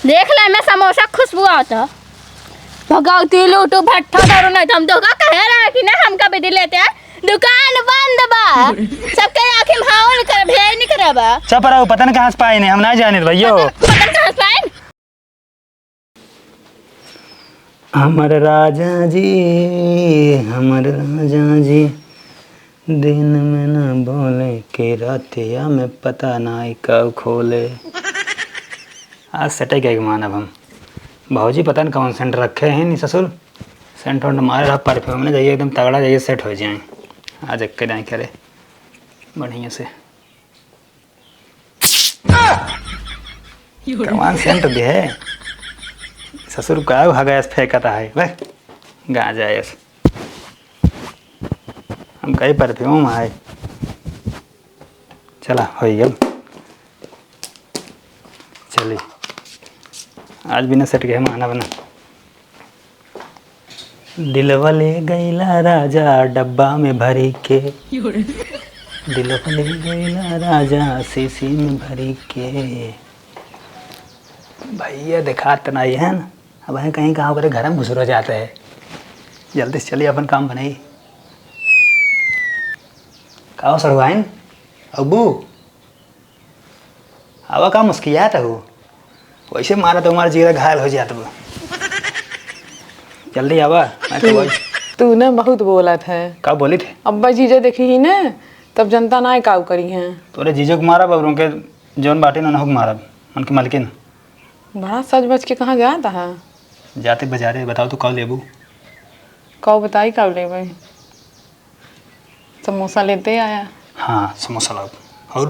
देख ले मैं समोसा खुशबू आता भगवती लूटू भट्ठा धरो नहीं तो हम दोगा कहे रहा कि ना हम कभी दिल लेते हैं दुकान बंद बा सबके आंखें भाव कर भेज नहीं करबा चुप रहो पता नहीं कहां से पाए ने हम ना जाने भैया पता कहां से पाए हमर राजा जी दिन में न बोले के रातिया में पता नहीं कब खोले। आज सेटे क्या मानब हम भाजी पता नहीं कौन सेंट रखे हैं नहीं ससुर सेंट वेंट मारे रहा परफ्यूम में जाइए एकदम तगड़ा जाइए सेट हो जाए आज एक नहीं करे बढ़िया से कौन सेंट भी है ससुर का गैस फेंकता है भाई गा जाए हम कई परफ्यूम आए चला हो अब चलिए आज भी न सेट गए माना बना दिलवा ले गईला राजा डब्बा में भरी के दिलवा ले गईला राजा शीशी में भरी के भैया दिखात नहीं है ना अब है कहीं कहाँ करे घर में घुस हो जाते हैं जल्दी से चलिए अपन काम बनाइए कहो सड़वाइन अबू आवा का मुस्कियात है वो वैसे मारा तो हमारा जीरा घायल हो जाता वो जल्दी आवा तू ना बहुत बोला था का बोली थे अब्बा जीजा देखी ही ना तब जनता ना काव करी हैं तोरे जीजो को मारा बाबू के जौन बाटे ना हुक मारा मन के मालकिन बड़ा सच बच के कहाँ जाता है जाते बाजारे बताओ तो कब लेबू कौ बताई कब ले भाई समोसा लेते आया हाँ समोसा लाओ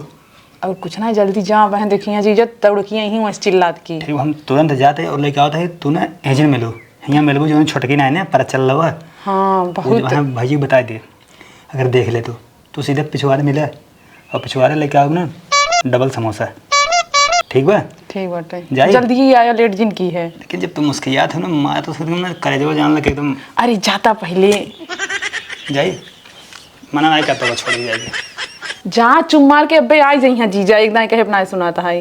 और कुछ ना जल्दी जा बहन देखिए जीजा तड़कियाँ ही वहाँ चिल्लात की ठीक हम तुरंत जाते और लेके आता है तू ना एजेंट मिलो यहाँ मिलबू जो छोटकी ना है ना पर चल रहा है हाँ बहुत भाजी बता दे अगर देख ले तो सीधे पिछवाड़े मिले और पिछवाड़े लेके आओ ना डबल समोसा ठीक बा ठीक बाटे जाइए। जल्दी ही आया लेट जिन की है लेकिन जब तुम मुस्कियात हो ना माँ तो फिर ना करेजवा जान लगे एकदम अरे जाता पहले जाइए मना नहीं करता वो छोड़ जाइए जा चुम मार के अब्बे आई जाइए जीजा एकदम कहे अपना सुनाता है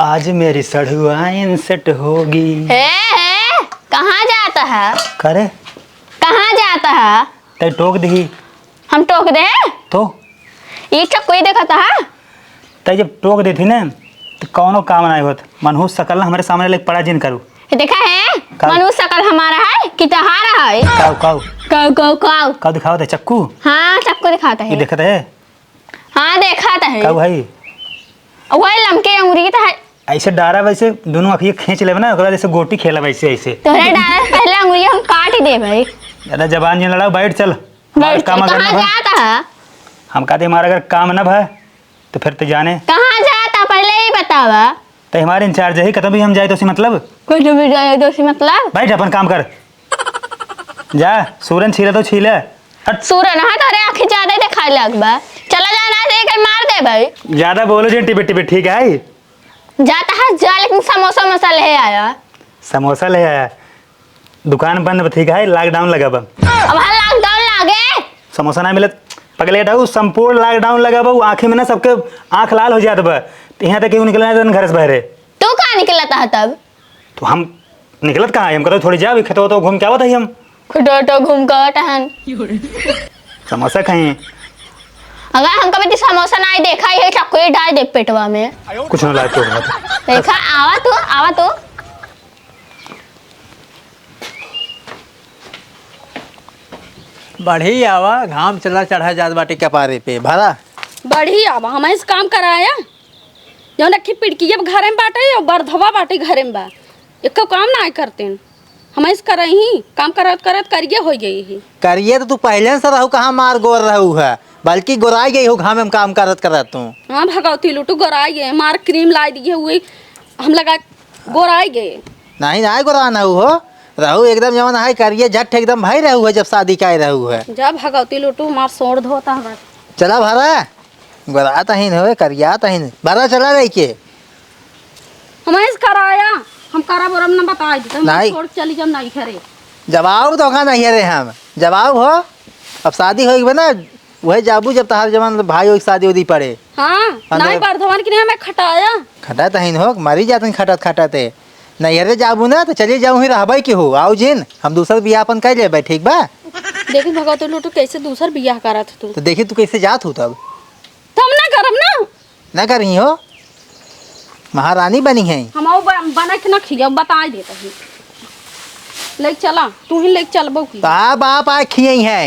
आज मेरी सड़ुआइन सेट होगी है कहाँ जाता है करे कहाँ जाता है ते टोक दी हम टोक दे तो ये सब कोई देखता है ते जब टोक दी थी ना तो कौनो काम नहीं होत मनहूस सकल ना हमारे सामने लेके पड़ा जिन करूँ देखा है मनुष्य शकल हमारा है कि तहारा है काऊ काऊ काऊ काऊ काऊ काऊ दिखाओ थे चक्कू हाँ सबको दिखाता ये है देखते है हाँ दिखाता है काऊ भाई वही लमके अंगुरी तो है ऐसे डारा वैसे दोनों अखिए खींच ले ना जैसे गोटी खेला वैसे ऐसे तोहरे डाला पहले अंगुरी हम काट ही दे भाई ज्यादा जबान जी लड़ाओ बैठ चल कहाँ जाता है हम कहते हमारा अगर काम न भा तो फिर तो जाने कहाँ जाता पहले ही बतावा तो हमारे इंचार्ज है कतभी हम जाए तो उसी मतलब कुछ भी जाए दोषी मतलब बैठ अपन काम कर जा सूरन छीले तो छीले सूरन हाँ तोरे आँखें ज्यादा दिखाई लग बा चला जाना दे कर मार दे भाई ज्यादा बोलो जी टिपे टिपे ठीक है जाता है जा लेकिन समोसा मसाले है आया समोसा ले आया दुकान बंद ठीक है लॉकडाउन लगा बा अब हाँ लॉकडाउन लागे समोसा ना मिले पगले डाऊ संपूर्ण लॉकडाउन लगा बा आँखें में ना सबके आँख लाल हो जात बा यहाँ तक क्यों निकलना है घर से बहरे तू कहाँ निकलता है तब तो हम निकलत कहाँ है हम कहते थोड़ी जा खेतो तो घूम के आवत है हम खुटो घूम कर टहन समोसा खाई अगर हम कभी समोसा नहीं देखा है चक्कू डाल दे पेटवा में कुछ ना लाए तो देखा आवा तो बढ़ी आवा घाम चला चढ़ा जात बाटे कपारे पे भरा बढ़ी आवा हमें इस काम कराया जो रखी पिड़की जब घर में बाटे और बर्धवा बाटे घर में बा एक काम ना करते हम इस कर ही काम करत करत करिए हो गई ही करिए तो तू पहले से रहू कहाँ मार गोर रहू है बल्कि गोराई गई हो घाम में काम करत करत तू हाँ भगवती लुटू गोराई गए मार क्रीम ला दिए हुए हम लगा गोराई गए नहीं नहीं गोरा ना हो रहू एकदम जवन है करिए झट एकदम भाई रहू है जब शादी का रहू है जब भगवती लुटू मार सोड़ धोता है चला भरा गोरा तहीन हो करिया तहीन भरा चला रही के हम इस कराया हम करा बोरम ना बता देते नहीं। छोड़ चली जब नहीं करे जवाब तो कहाँ नहीं रे हम जवाब हो अब शादी हो ना वही जाबू जब तहार जवान भाई हो शादी उदी पड़े हाँ नहीं बर्धवान की नहीं हमें खटाया खटा तहीन हो मरी जाते खटत खटते नैहरे जाबू ना तो चलिए जाऊँ ही रहबै के हो आओ जिन हम दूसर बियाह अपन कर लेबै ठीक बा। देखी भगवती लूटू कैसे दूसर बियाह करत तू तो देखी तू कैसे जात हो तब तो हम ना करब ना ना करही हो महारानी बनी है। हम बना के ना खिया बता देता ही लेके चला तू ही लेके चलबो की ता बाप आ खिए है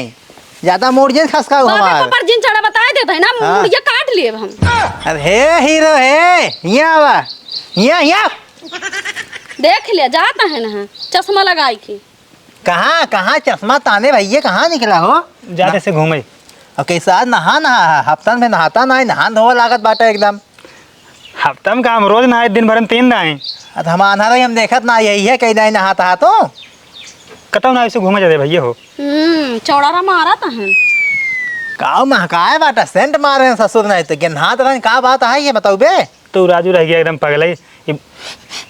ज्यादा मोड़ जे खसकाऊ हमार पर जिन चढ़ा बता देता है ना हाँ। मुड़िया काट लिए हम अरे हे हीरो हे यहाँ आवा यहाँ देख लिया जाता है ना चश्मा लगाई की कहाँ कहाँ चश्मा ताने भैया कहाँ निकला हो जाते से घूमे और कैसा आज नहा हफ्ता में नहाता ना नहान धोवा लागत बाटा एकदम। हफ्ता में काम रोज नहाए दिन भर में 3 नहाए अब हम आना हम देखत ना यही है कहीं नहीं नहाता है तो कतौ ना ऐसे घूमे जाते भैया हो। चौड़ारा मारा था है काव महकाए बाटा सेंट मारे हैं ससुर नहीं तो नहात रहे का बात है ये बताओ बे। तो राजू रह गया एकदम पगले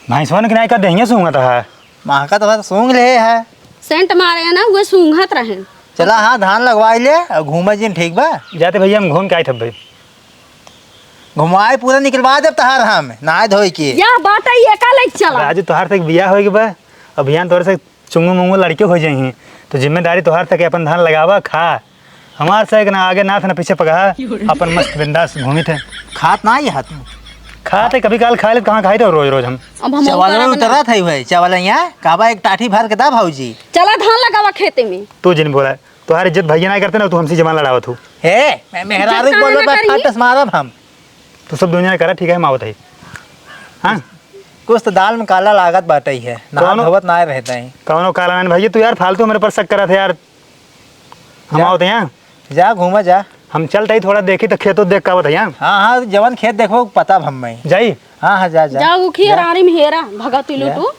भैंसवन के नहीं कर देंगे सूंगा था महका तो सूंघ ले है सेंट मारे है ना वो सूंघत रहे चला हाँ धान लगवाई ले और घूमे जिन ठीक बा जाते भैया हम घूम के आए थे भाई घुमाए पूरा निकलवा दे तहार हम नहाए धोए के या बात है ये का लेके चला राजू तोहार तक बियाह होगी बा अभियान तोहर से चुंगू मुंगू लड़के हो जाएंगे तो जिम्मेदारी तोहार तक अपन धान लगावा खा हमार से ना आगे ना था ना पीछे पका अपन मस्त बिंदास घूमी थे खात ना ये हाथ में खाते कभी काल खा ले कहाँ खाई थे रोज रोज हम अब हम चावल में उतरा था भाई चावल यहाँ काबा एक टाठी भर के दा भाऊजी चला धान लगावा खेते में तू जिन बोला तुम्हारी इज्जत भैया नहीं करते ना तू हमसे जमान लड़ावत हूँ हे मैं मेहरारू इज्जत बोलो कहाँ ना करी? फाटस मारब हम तो सब दुनिया करा ठीक है मावत है हाँ कुछ तो दाल में काला लागत बाटे ही है ना कौनो- धोवत ना रहता है। कौनो काला मैंने भैया तू यार फालतू मेरे पर शक करा था यार हम जा। आवत यहाँ जा घूमा जा हम चलते ही थोड़ा देखी तो खेतों देख का आवत यहाँ हाँ हाँ जवन खेत देखो पता हम में जाई हाँ हाँ जा जा जा उखी रानी में हेरा भगवती लूटू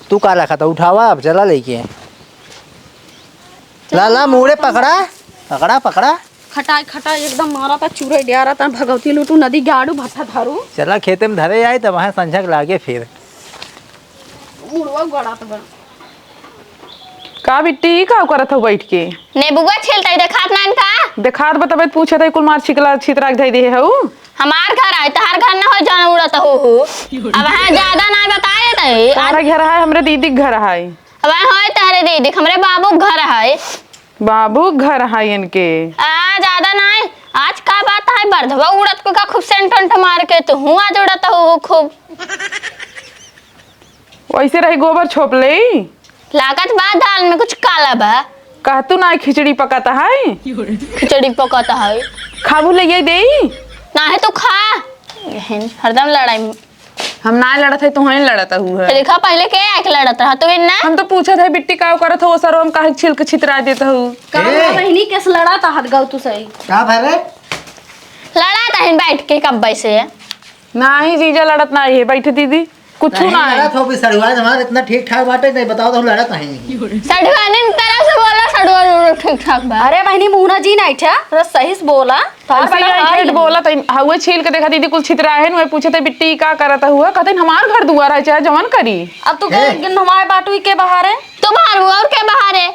तू काला खाता उठावा अब चला लेके ला ला मुड़े पकड़ा पकड़ा पकड़ा खटाई खटाई एकदम मारा था चूरे डियारा था भगवती लूटू नदी गाड़ू भट्टा धारू चला खेते में धरे आए तो वहाँ संझक लागे फिर मुड़वा गड़ा तो बा का बिट्टी का करत हो बैठ के नेबुआ छीलता देखात नान का देखात बताबे पूछे थे कुल मार छिकला छितरा के धई दे हऊ हमार घर आए तहार घर ना हो जान उड़त हो अब हाँ ज्यादा ना बता देते तारा घर है हमरे दीदी के घर है अब होय तहरे दीदी हमरे बाबू के घर है बाबू के घर है इनके ज्यादा ना है। आज का बात है बर्धवा उड़त को का खूब सेंट उंट मार के तू हूँ आज उड़त हो खूब वैसे रही गोबर छोप ले लागत बा दाल में कुछ काला बा कहतू ना खिचड़ी पकाता है खिचड़ी पकाता है खाबू ले ये दे ना है तो खा एहन हरदम लड़ाई में। हम ना लड़त है तुम्हें लड़ता हुआ है देखा पहले के आके लड़त रहा तो ना हम तो पूछा था बिट्टी का करत हो सर हम काहे छिल के छितरा देता हूँ काला बहनी केस लड़ा था हद गौ तू सही का भरे लड़ा था बैठ के कब से ना ही जीजा लड़त ना है बैठे दीदी कुछ ना है लड़त हो भी सड़ुआ हमारा इतना ठीक ठाक बाटे नहीं बताओ तो लड़त नहीं सड़वाने तरह से बोला सड़वा ठीक ठाक बा अरे बहनी मुहना जी नहीं था सही से बोला ऐसे ही ऐठेठ बोला तो हुए छील के देखा दीदी कुल छितरा है वे पूछे थे बिट्टी का करता हुआ कहते हमार घर दुआर है चाहे जवन करी अब तू हमारे बाटू के बाहर है तू बाहर हुआ और क्या बाहर है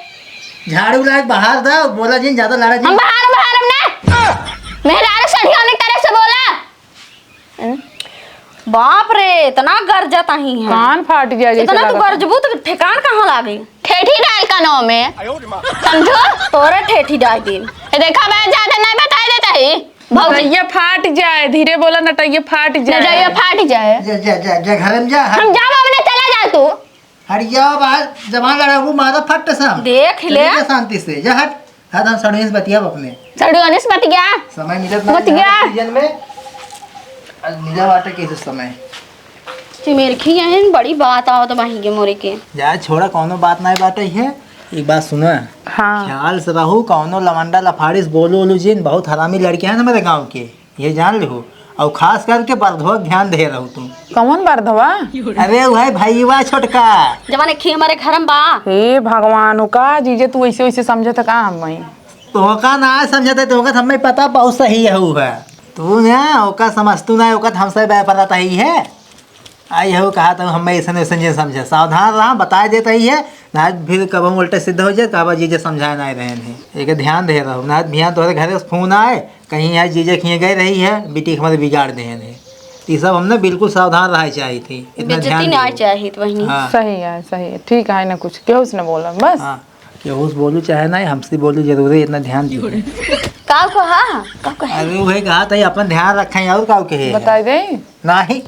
झाड़ू लाग बाहर था बोला जी ज्यादा लड़ा जी हम बाहर हमने मेहरारू सड़ियाने तरह से बोला बाप रे इतना गरजत ही है कान फाट जाए जैसे इतना तू लागत। गरजबू तो ठेकान कहाँ लागी ठेठी डाल का नाम में समझो तोरे ठेठी डाल दी ये देखा मैं ज्यादा नहीं बता देता ही भौजी नटैया फाट जाए धीरे बोला नटैया फाट न जाए जाइए फाट जाए जा जा जा जा घर में जा हम जाओ अपने चला जा तू हरिया बाहर जमा लड़ा वो मारा फट सम देख ले चलिए शांति से जा हट हट हम सड़ुए से बतिया अपने सड़वाने से मत गया समय मिलत बच गया। सीजन में आज मिला बाटे कैसे समय मेरे खिया बड़ी बात आओ तो वहीं के मोरे के जा छोड़ा कौनो बात नहीं बाटे है एक बात सुनो हाँ ख्याल से रहू कौनो लवंडा लफाड़िस बोलो ओलो जिन बहुत हरामी लड़के हैं ना मेरे गांव के ये जान लो और खास करके बर्धवा ध्यान दे रहू तुम कौन बर्धवा अरे वह भाईवा छोटका जवाने खी हमारे घर में बा हे भगवान का जीजे तू ऐसे वैसे समझे था का हम तोका ना समझते तो हमें पता बहुत सही है तू ना ओका समझतू ना ओका हमसे व्यापार ही है आई हो कहा था हम ऐसा वैसा नहीं समझे, सावधान रहा, बता देता ही है ना, फिर कब हम उल्टे सिद्ध हो जाए, कब जीजे समझाए ना रहे हैं। एक ध्यान दे रहा हूँ ना, ध्यान तुम्हारे घर से फोन आए कहीं यहाँ जीजे खिए गए रही है, बेटी हमारे बिगाड़ दे हैं। ये सब हमने बिल्कुल सावधान रहा चाहिए थी, इतना ध्यान नहीं चाहिए तो वही। हाँ सही है ठीक है ना, कुछ क्यों उसने बोला बस। हाँ केहू से बोलू चाहे ना, हमसे बोलू जरूरी है, इतना ध्यान दीजिए। काव कहा अरे वही कहा था अपन ध्यान रखें और काव के बताई दे नहीं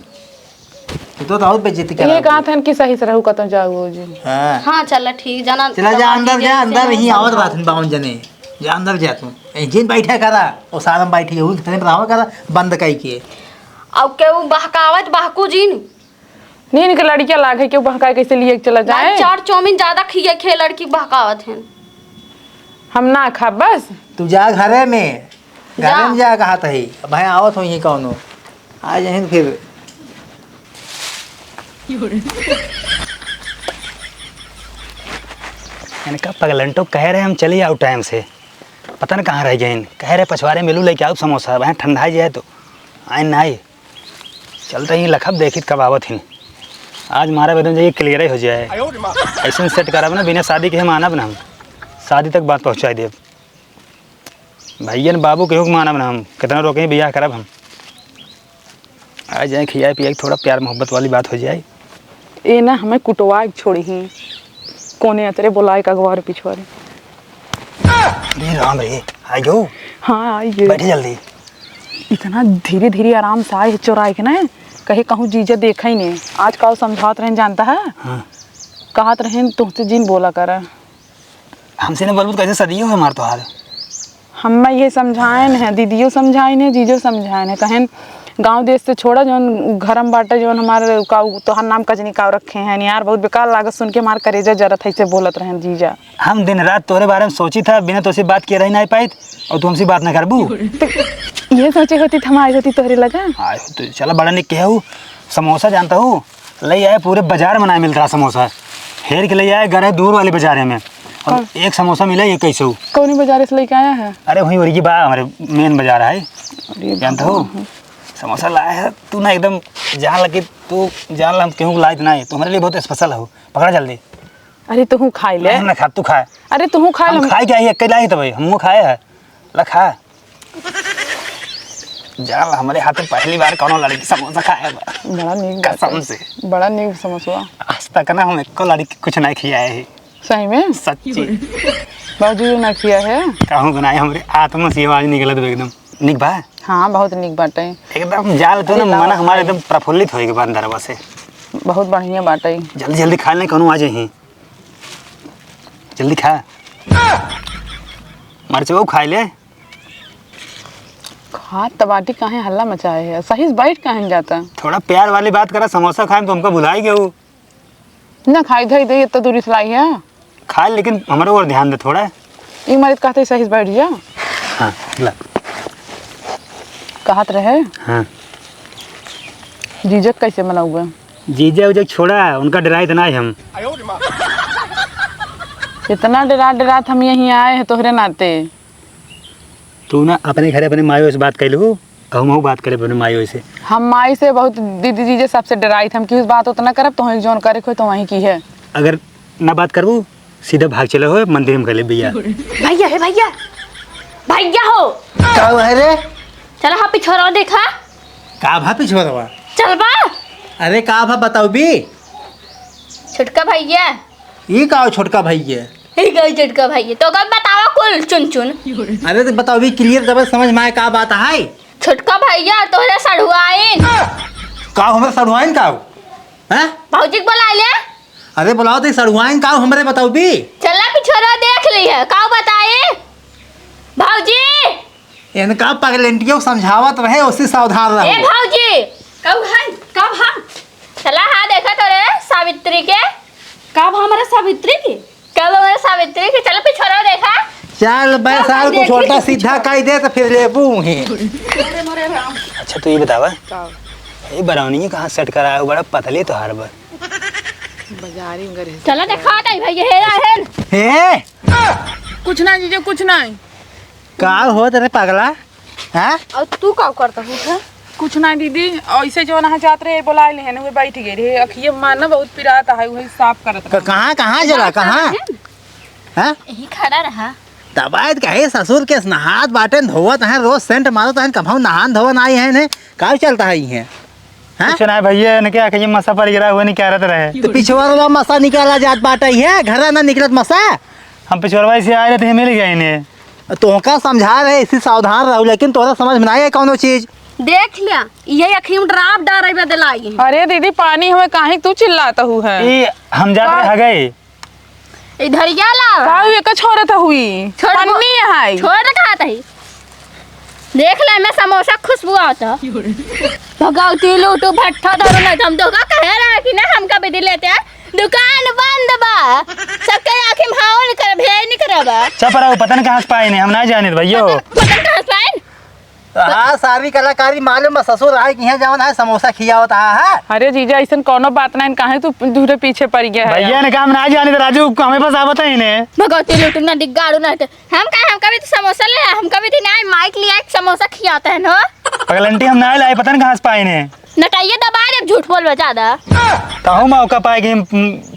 तो और बेइज्जती ये कहा था कि सही से रहू कतौ जाओ जी। हाँ हाँ चल ठीक जाना, चला जा अंदर, जा अंदर ही आवत बात बावन जने, जा अंदर जा तू जिन बैठे करा और सारम बैठी हूँ धने रहा करा बंद कई के। अब के वो बहकावत बहकू जी नीन के लड़कियां लागे क्यों बहकाए कैसे लिए चला जाए। चार चौमिन ज्यादा खे लड़की बहकावत है। हम ना खा बस तू जा घरे में, घरे में जा कहा था ही भाई आवत हो यही कौन आ जाए फिर। मैंने कहा पगलंटो कह रहे हम चले आओ टाइम से, पता नहीं कहाँ रह गए। कह रहे पछवारे मिलू लेके आओ समोसा, वहाँ ठंडा जाए तो आए ना आए। चलते ही लखब देखी कब आवत ही, आज मारा बेदम जाइए क्लियर ही हो जाए। ऐसे सेट करब ना, बिना शादी के हम मानब ना, हम शादी तक बात पहुँचा देव। भैया ने बाबू केहू के मानब ना, हम कितना रोकें बियाह करब हम। आ जाए खियाए पियाए, थोड़ा प्यार मोहब्बत वाली बात हो जाए। ये ना हमें कुटवा छोड़ी ही कोने अतरे बोलाए का गवार पिछवारे। अरे राम रे आ जाओ। हाँ आइए बैठे जल्दी। इतना धीरे धीरे आराम से आए चौराहे के ना, कहे कहूँ जीजा देखा ही नहीं। आज का समझात रहे जानता है। हाँ कहत रहे तुमसे जिन बोला कर हमसे न बोलबू तो कैसे सदियों है हमार तो हाल। हम ये समझाए हैं, दीदियों समझाए हैं, जीजो समझाए हैं, कहें गांव देश से छोड़ा जौन घरम बाटा जौन हमारे काऊ तोहर नाम कजनी काव रखे हैं यार, बहुत बेकार लागत सुन के हमार करेजा जरत है से बोलत रहे जीजा। हम दिन रात तोरे बारे में सोची था, बिना तुझसे बात किए रह नहीं पाई और तू हमसे बात ना करबू। ये सोचे होती हम आई होती तोहरे लगा आए हो तो चला बड़ा निक कहू। समोसा जानता हूँ ले आए, पूरे बाजार में ना मिल रहा समोसा, हेर के ले आए घर दूर वाले बाजार में, और एक समोसा मिला ये कैसे। कौन बाजार से लेके आया है? अरे वही वही बा हमारे मेन बाजार है, जानता हो। समोसा लाया है तू ना, एकदम जान लगे तू जान ला हम केहू लायक ना है, तुम्हारे लिए बहुत स्पेशल हो। पकड़ा जल्दी। अरे तू खाई ले ना खा, तू खाए। अरे तू खा ले। हम खाए क्या अकेला ही तो भाई हम खाए है ला खा। जान ला हमारे हाथ में पहली बार कौन लड़की समोसा खाया बड़ा नीक कसम से, बड़ा नीक समोसा। आज तक ना हम एको लड़की कुछ नहीं खियाए है, सही में सच्ची। बाबूजी ना किया है कहूँ बनाए हमारे आत्मा से आवाज निकलत एकदम निक बा। हाँ बहुत नीक बाटे, एकदम जाल तो ना मन हमारे एकदम प्रफुल्लित होएगा अंदरवा से। बहुत बढ़िया बाटे। जल्दी जल्दी खा ले, कौन आ जाए जल्दी खा। मरचो खाई ले। खा तबाटी काहे हल्ला मचाए है, सही से बैठ काहे जाता। थोड़ा प्यार वाली बात करा, समोसा खाए तो हमको भुलाई गए ना खाई धई दे इतना दूरी से लाई है। खा लेकिन हमारे और ध्यान दे थोड़ा। एक मरीज कहते सही से बैठ जा। हाँ ला। कहत रहे हाँ जीजक कैसे मनाऊगा? जीजा उजा छोड़ा, उनका डराए तो नहीं हम। इतना डरात हम यहीं आए हैं तोहरे नाते। तू ना अपने घर अपने मायो से बात कर लू, हम बात करे अपने मायो से। हम माई से बहुत दीदी जीजे सबसे डराई थे, हम क्यों बात उतना करब तो जोन करे खोई तो वहीं की है। अगर ना बात करबू सीधा भाग चले हो मंदिर में कर ले भैया। भैया है भैया, भैया हो का है रे? चला हाँ पिछोरा देखा का भा पिछोरवा? चल बा। अरे का भा बताओ बी? छुटका भैया। ये का छोटका भैया? ही गई छुटका भैया तो कब बतावा कुल चुन चुन। अरे तो बताओ भी क्लियर जब समझ में आए का बात है। छुटका भैया तोहरे सड़ुआइन का हमारे सड़ुआइन का हैं? भौजी को बुला ले। अरे बुलाओ तो सड़ुआइन का हमारे बताओ भी। चला पिछोरा देख ली है का बताए भौजी। इनका पगलेंटियों समझावत रहे उससे सावधान ए रहो। भौजी कब हम चला हाँ देखा तोरे सावित्री के कब हमारे सावित्री की कब हमारे सावित्री की चला पिछोरा देखा। चल बैसाल को छोटा सीधा कह दे तो फिर लेबू ही। अच्छा तो ये बतावा ये बरौनी कहाँ सेट करा है, बड़ा पतली तो हर बार बाजारी में गए। चला देखा ताई भैया हेरा है। हे कुछ ना जीजो कुछ नहीं। का हो तेरे पगला हैं? और तू का करता हूँ कुछ ना दीदी, ऐसे जो ना जात रहे बोला ले हैं, वे बैठ गए रे, अखिए मार ना बहुत पिराता है, वही साफ करत रहा। कहाँ कहाँ जला कहाँ हैं यही खड़ा रहा। दबाइत कहे ससुर के नहात बाटे धोवत हैं, रोज सेंट मारत हैं, कभू नहान धोवन आई हैं ने का चलता है ये हैं कुछ ना भैया ने क्या कहीं मसा पर गिरा हुआ नहीं क्या रहता रहे। तो पिछवा वाला मसा निकाला जात बाटे है, घर ना निकलत मसा। हम पिछड़वाई से आए थे, मिल गए इन्हें। तोहका समझा रहे इसी सावधान रहो, लेकिन तोरा समझ में ना आए कौनो चीज। देख लिया ये अखी में ड्राप डारे बदलाई। अरे दीदी पानी हुए काहे तू चिल्लाता हूँ है? ये हम जाते रह गए। इधर क्या ला का हुए का छोरत हुई? छोड़ वो- पन्नी है। छोड़ रखा था ही। देख ले मैं समोसा खुशबू आता भगवती लूटू भट्ठा धरो नहीं हम तो का कह रहा कि ना हम कभी दिल लेते हैं दुकान बंद बा सबके आंखें भाव नहीं कर भेज नहीं करबा चप रहा पता नहीं कहाँ से पाए ने, हम ना जाने भैया। पता कहां से आए हाँ सारी कलाकारी मालूम है, ससुर आए कि यहाँ जवन है समोसा खियावत है। अरे जीजा ऐसा कोनो बात नहीं, काहे तू दूरे पीछे पड़ गया है? भैया ने कहा हम ना जाने तो राजू हमें पास आवत है इन्हें। भगवती लूटू ना दिगाड़ू ना हम कभी तो समोसा ले हम कभी तो ना माइक लिया एक समोसा खियाता है ना पगलंटी हम ना लाए, पता नहीं कहाँ से पाए ने। नटाइए दबा दे झूठ बोल ज्यादा कहूँ मौका पाए कि हम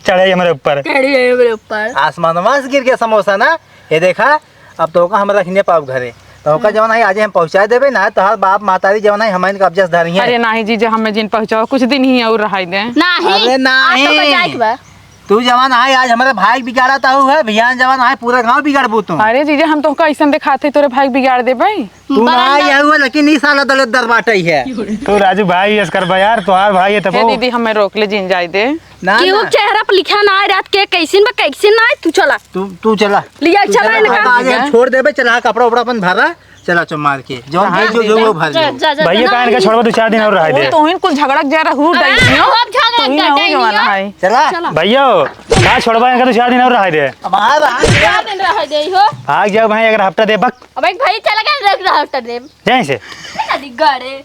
चढ़े हमारे ऊपर। चढ़ी है मेरे ऊपर आसमानवा से गिर गया समोसा ना, ये देखा अब तो का हम रखने पाओ घरे तो का जवन है आज हम पहुंचा देबे ना, तो हर बाप मातारी जवन है हमारे कब्जा से धरी है। अरे नहीं जीजा, हमें जिन पहुंचाओ कुछ दिन ही और रहा दे। नहीं अरे नहीं। आज तो बचाए के बा। तू जवान आए आज हमारे भाई बिगाड़ा था है, भैयान जवान आए पूरा गांव बिगाड़ तू। अरे जीजा हम तो ऐसा दिखाते तोरे भाई बिगाड़ दे भाई। तू ना आए हुआ लेकिन ई साला दलत दर बाटे है। तो राजू भाई ऐसा कर यार, तुम्हार भाई है हे तब दीदी हमें रोक ले, जिन जाए दे। ना केहू ना, चेहरा पर लिखा ना आए रात के कैसिन बा कैसिन ना आए तू चला तू चला लिया तू चला इनका। हाँ, आज हम छोड़ देबे, चला कपड़ा उपड़ा अपन भरा, चला चो मार के जवन भेज जो वो भर जा ले। जा जा भैया कहा इनका छोड़वा 2-4 दिन और रह दे। तो इन कुल झगड़क जा रहा हूँ दैनियो। अब झगड़ा तू ही ना हो करते जवाना हैं है। चला भैया कहा छोड़वा इनका 2-4 दिन और रह दे। हमारा क्या दिन रह गई हो आग जाओ भाई अगर हफ्ता दे बक अब एक भाई चला गया रख रहा हफ्ता दे जैसे ना दिगाड़े